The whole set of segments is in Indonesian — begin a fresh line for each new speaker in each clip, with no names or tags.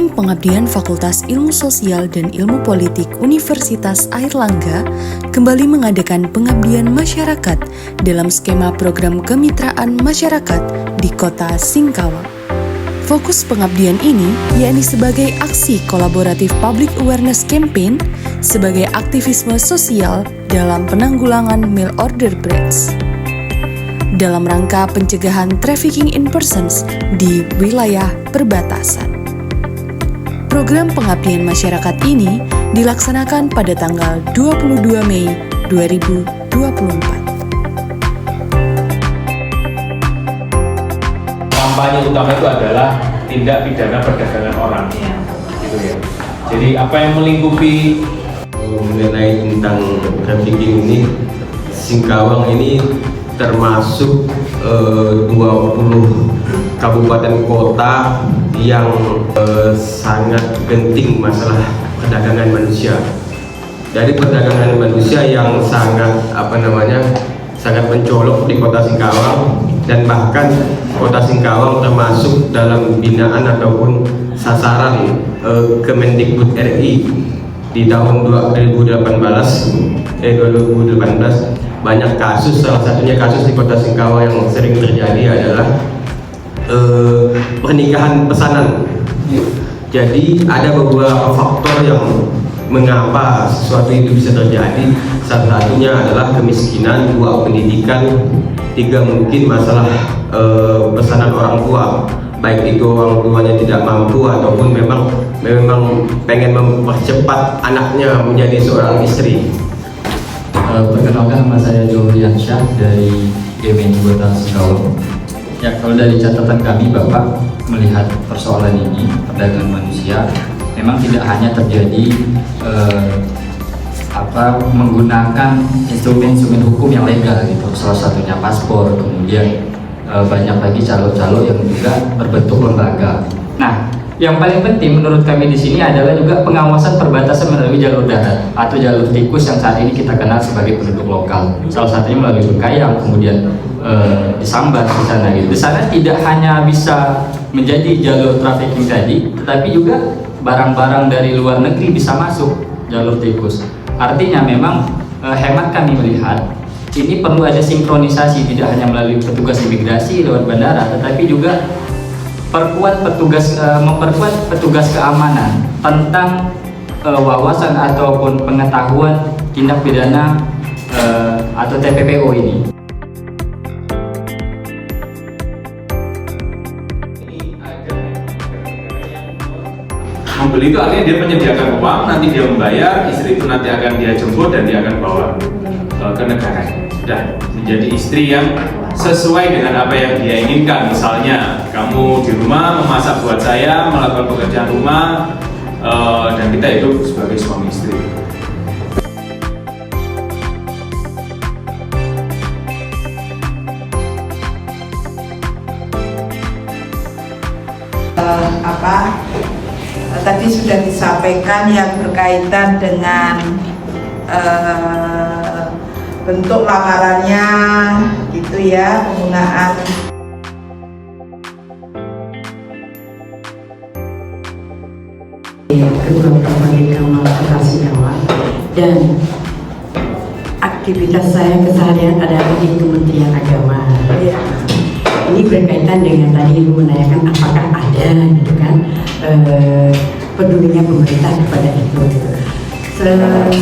Tim Pengabdian Fakultas Ilmu Sosial dan Ilmu Politik Universitas Airlangga kembali mengadakan pengabdian masyarakat dalam skema program kemitraan masyarakat di Kota Singkawang. Fokus pengabdian ini yakni sebagai aksi kolaboratif public awareness campaign sebagai aktivisme sosial dalam penanggulangan mail order breaks dalam rangka pencegahan trafficking in persons di wilayah perbatasan. Program pengabdian masyarakat ini dilaksanakan pada tanggal 22 Mei 2024.
Kampanye utama itu adalah tindak pidana perdagangan orang, gitu ya. Jadi apa yang melingkupi
mengenai tentang trafficking ini, Singkawang ini termasuk 20 kabupaten kota yang sangat genting masalah perdagangan manusia. Dari perdagangan manusia yang sangat sangat mencolok di Kota Singkawang, dan bahkan Kota Singkawang termasuk dalam binaan ataupun sasaran Kemendikbud RI di tahun 2018 banyak kasus, salah satunya kasus di Kota Singkawang yang sering terjadi adalah pernikahan pesanan. Jadi ada beberapa faktor yang mengapa sesuatu itu bisa terjadi. Salah satunya adalah kemiskinan, 2 pendidikan, 3 mungkin masalah pesanan orang tua, baik itu orang tuanya tidak mampu ataupun memang pengen mempercepat anaknya menjadi seorang istri.
Perkenalkan, nama saya Juliansyah dari GMI Kota Singkawang. Ya, kalau dari catatan kami, Bapak melihat persoalan ini, perdagangan manusia, memang tidak hanya terjadi menggunakan instrumen-instrumen hukum yang legal gitu, salah satunya paspor, kemudian banyak lagi calo-calo yang juga berbentuk lembaga. Nah, yang paling penting menurut kami di sini adalah juga pengawasan perbatasan melalui jalur darat atau jalur tikus yang saat ini kita kenal sebagai penduduk lokal. Salah satunya melalui Bengkayang, kemudian di Sambar di sana gitu. Di sana tidak hanya bisa menjadi jalur trafficking tadi, tetapi juga barang-barang dari luar negeri bisa masuk jalur tikus. Artinya memang hemat kami melihat ini perlu ada sinkronisasi, tidak hanya melalui petugas imigrasi lewat bandara, tetapi juga memperkuat petugas keamanan tentang wawasan ataupun pengetahuan tindak pidana atau TPPO ini.
Membeli itu artinya dia menyediakan uang, nanti dia membayar, istri itu nanti akan dia jemput dan dia akan bawa ke negara. Dan menjadi istri yang sesuai dengan apa yang dia inginkan. Misalnya kamu di rumah memasak buat saya, melakukan pekerjaan rumah, dan kita hidup sebagai suami istri.
Tadi sudah disampaikan yang berkaitan dengan bentuk lamarannya gitu ya, penggunaan
Ketua Pemerintahan Kota Singkawang, dan aktivitas saya keseharian adalah di Kementerian Agama. Ini berkaitan dengan tadi Ibu menanyakan apakah ada gitu kan pedulinya pemerintah kepada itu gitu.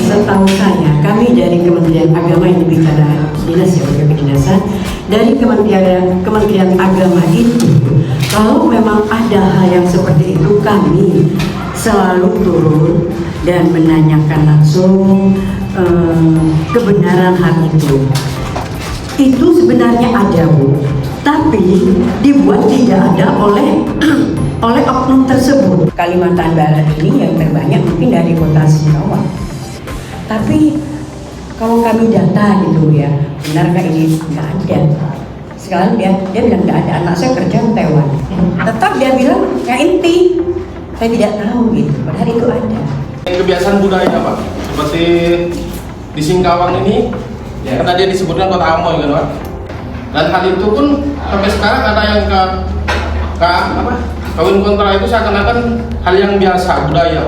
Setahu saya, kami dari Kementerian Agama, ini bicara dinas ya, kedinasan dari Kementerian Agama itu, kalau memang ada hal yang seperti itu, kami selalu turun dan menanyakan langsung kebenaran hal itu. Itu sebenarnya ada, Bu, tapi dibuat tidak ada oleh oknum tersebut. Kalimantan Barat ini yang terbanyak mungkin dari Kota Singkawang. Tapi kalau kami data gitu ya, benarkah ini? Nggak ada. Sekarang dia bilang nggak ada, anak saya kerja di Taiwan. Tetap dia bilang ya inti, saya tidak tahu gitu. Padahal itu ada.
Kebiasaan budaya Pak, seperti di Singkawang ini, ya, kan tadi disebutkan Kota Amoy kan Pak. Dan hal itu pun sampai sekarang ada yang Kawin kontra itu seakan-akan hal yang biasa, budaya.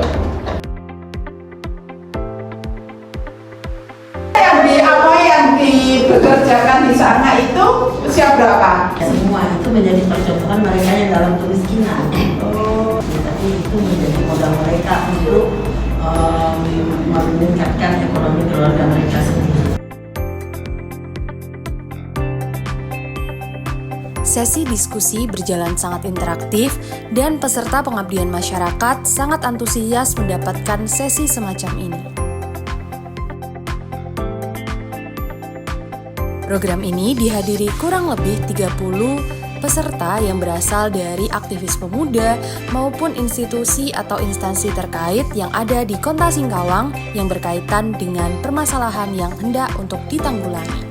Yang dipekerjakan di sana itu usia berapa?
Semua itu menjadi percontohan mereka yang dalam kemiskinan. Tapi itu menjadi modal mereka untuk meningkatkan ekonomi keluarga mereka sendiri.
Sesi diskusi berjalan sangat interaktif dan peserta pengabdian masyarakat sangat antusias mendapatkan sesi semacam ini. Program ini dihadiri kurang lebih 30 peserta yang berasal dari aktivis pemuda maupun institusi atau instansi terkait yang ada di Kota Singkawang yang berkaitan dengan permasalahan yang hendak untuk ditanggulangi.